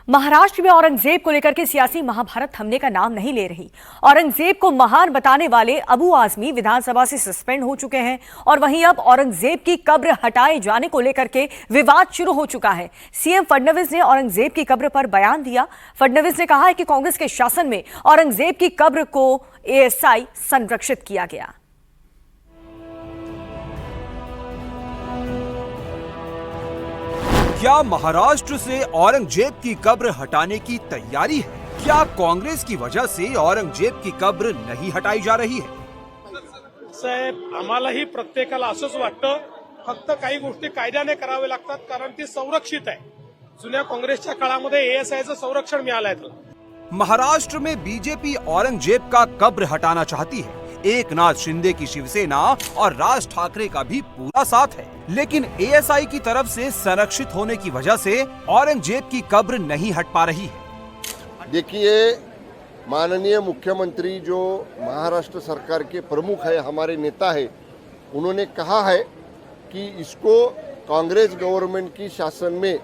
महाराष्ट्र में औरंगजेब को लेकर के सियासी महाभारत थमने का नाम नहीं ले रही। औरंगजेब को महान बताने वाले अबू आजमी विधानसभा से सस्पेंड हो चुके हैं और वहीं अब औरंगजेब की कब्र हटाए जाने को लेकर के विवाद शुरू हो चुका है। सीएम फडणवीस ने औरंगजेब की कब्र पर बयान दिया। फडणवीस ने कहा है कि कांग्रेस के शासन में औरंगजेब की कब्र को एएसआई संरक्षित किया गया। क्या महाराष्ट्र से औरंगजेब की कब्र हटाने की तैयारी है? क्या कांग्रेस की वजह से औरंगजेब की कब्र नहीं हटाई जा रही है? साहेब, आम्हालाही प्रत्येकाला असंच वाटतं, फक्त काही गोष्टी कायद्याने करावे लागतात कारण ती संरक्षित आहे। जुन्या काँग्रेसच्या काळामध्ये एएसआयचं संरक्षण मिळालंय त्याला। महाराष्ट्र में बीजेपी औरंगजेब का कब्र हटाना चाहती है। एकनाथ शिंदे की शिवसेना और राज ठाकरे का भी पूरा साथ है, लेकिन एएसआई की तरफ से संरक्षित होने की वजह से औरंगजेब की कब्र नहीं हट पा रही है। देखिए, माननीय मुख्यमंत्री जो महाराष्ट्र सरकार के प्रमुख है, हमारे नेता है, उन्होंने कहा है कि इसको कांग्रेस गवर्नमेंट की शासन में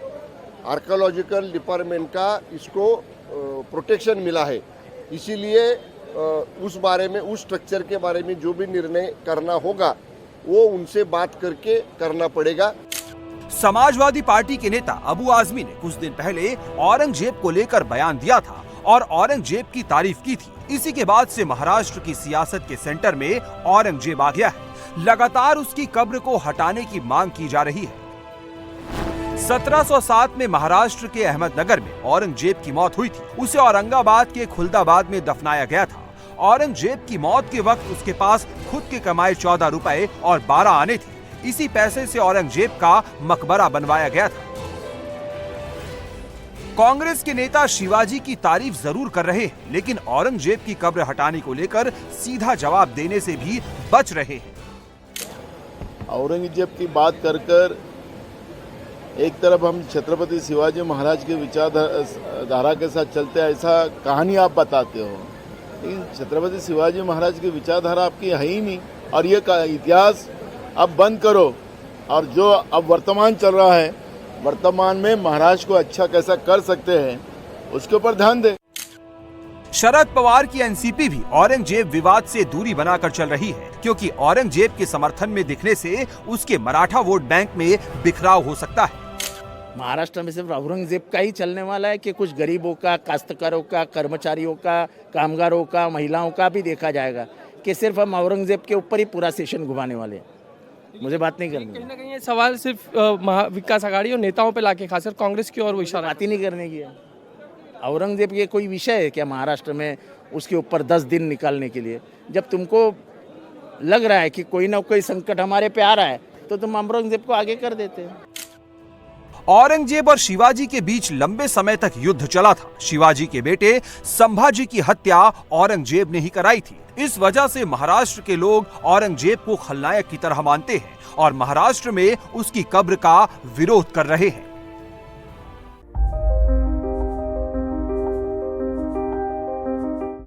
आर्कियोलॉजिकल डिपार्टमेंट का इसको प्रोटेक्शन मिला है, इसीलिए उस बारे में, उस स्ट्रक्चर के बारे में जो भी निर्णय करना होगा वो उनसे बात करके करना पड़ेगा। समाजवादी पार्टी के नेता अबू आजमी ने कुछ दिन पहले औरंगजेब को लेकर बयान दिया था और औरंगजेब की तारीफ की थी। इसी के बाद से महाराष्ट्र की सियासत के सेंटर में औरंगजेब आ गया है। लगातार उसकी कब्र को हटाने की मांग की जा रही है। 1707 में महाराष्ट्र के अहमदनगर में औरंगजेब की मौत हुई थी। उसे औरंगाबाद के खुलदाबाद में दफनाया गया था। औरंगजेब की मौत के वक्त उसके पास खुद के कमाए 14 रुपए और 12 आने थे। इसी पैसे से औरंगजेब का मकबरा बनवाया गया था। कांग्रेस के नेता शिवाजी की तारीफ जरूर कर रहे हैं, लेकिन औरंगजेब की कब्र हटाने को लेकर सीधा जवाब देने से भी बच रहे हैं। औरंगजेब की बात कर एक तरफ हम छत्रपति शिवाजी महाराज के विचारधारा के साथ चलते हैं, ऐसा कहानी आप बताते हो, लेकिन छत्रपति शिवाजी महाराज की विचारधारा आपकी है ही नहीं। और ये इतिहास अब बंद करो और जो अब वर्तमान चल रहा है, वर्तमान में महाराष्ट्र को अच्छा कैसा कर सकते हैं उसके ऊपर ध्यान दें। शरद पवार की एनसीपी भी औरंगजेब विवाद से दूरी बनाकर चल रही है, क्योंकि औरंगजेब के समर्थन में दिखने से उसके मराठा वोट बैंक में बिखराव हो सकता है। महाराष्ट्र में सिर्फ औरंगजेब का ही चलने वाला है कि कुछ गरीबों का, काश्तकारों का, कर्मचारियों का, कामगारों का, महिलाओं का भी देखा जाएगा कि सिर्फ हम औरंगजेब के ऊपर ही पूरा सेशन घुमाने वाले हैं। मुझे बात नहीं करनी। कहीं ना कहीं ये सवाल सिर्फ विकास आघाड़ी और नेताओं पे लाके खासकर कांग्रेस की ओर इशारा, बात ही नहीं करने की है। औरंगजेब ये कोई विषय है क्या महाराष्ट्र में उसके ऊपर 10 दिन निकालने के लिए? जब तुमको लग रहा है कि कोई ना कोई संकट हमारे पे आ रहा है तो तुम औरंगजेब को आगे कर देते हैं। औरंगजेब और शिवाजी के बीच लंबे समय तक युद्ध चला था। शिवाजी के बेटे संभाजी की हत्या औरंगजेब ने ही कराई थी। इस वजह से महाराष्ट्र के लोग औरंगजेब को खलनायक की तरह मानते हैं और महाराष्ट्र में उसकी कब्र का विरोध कर रहे हैं।